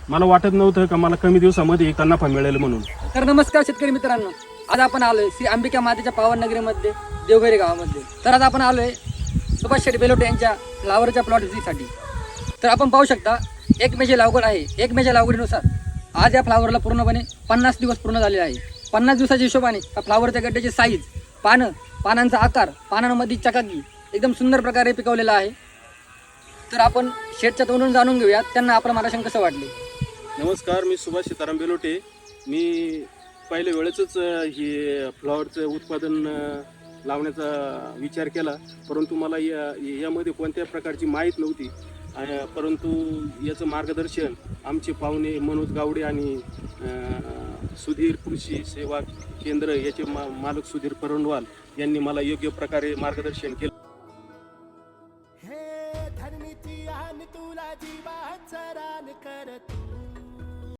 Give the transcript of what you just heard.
मला वाटत नव्हतं का मला कमी दिवसामध्ये इतका नफा मिळेल म्हणून. तर नमस्कार शेतकरी मित्रांनो, आज आपण आलोय श्री अंबिका मातेच्या पावननगरीमध्ये देवघरी गावामध्ये. तर आज आपण आलोय सुभाष शेठ बेलोटे यांच्या फ्लावरच्या प्लॉट साठी. तर आपण पाहू शकता 1 मेची लागवड आहे. 1 मेच्या लागवडीनुसार आज या फ्लावरला पूर्णपणे 50 दिवस पूर्ण झालेले आहे. 50 दिवसाच्या हिशोबाने या फ्लावरच्या गड्ड्याची साईज, पानांचा आकार, पानांमध्ये चकाकी एकदम सुंदर प्रकारे पिकवलेला आहे. तर आपण शेठच्या तोंडून जाणून घेऊयात त्यांना आपलं मार्गदर्शन कसं वाटले. नमस्कार, मी सुभाष सीताराम बेलोटे. मी पहिल्या वेळेसच हे फ्लॉवरचं उत्पादन लावण्याचा विचार केला, परंतु मला यामध्ये कोणत्या प्रकारची माहीत नव्हती. परंतु याचं मार्गदर्शन आमचे पाहुणे मनोज गावडे आणि सुधीर कृषी सेवा केंद्र याचे मालक सुधीर परंडवाल यांनी मला योग्य प्रकारे मार्गदर्शन केलं.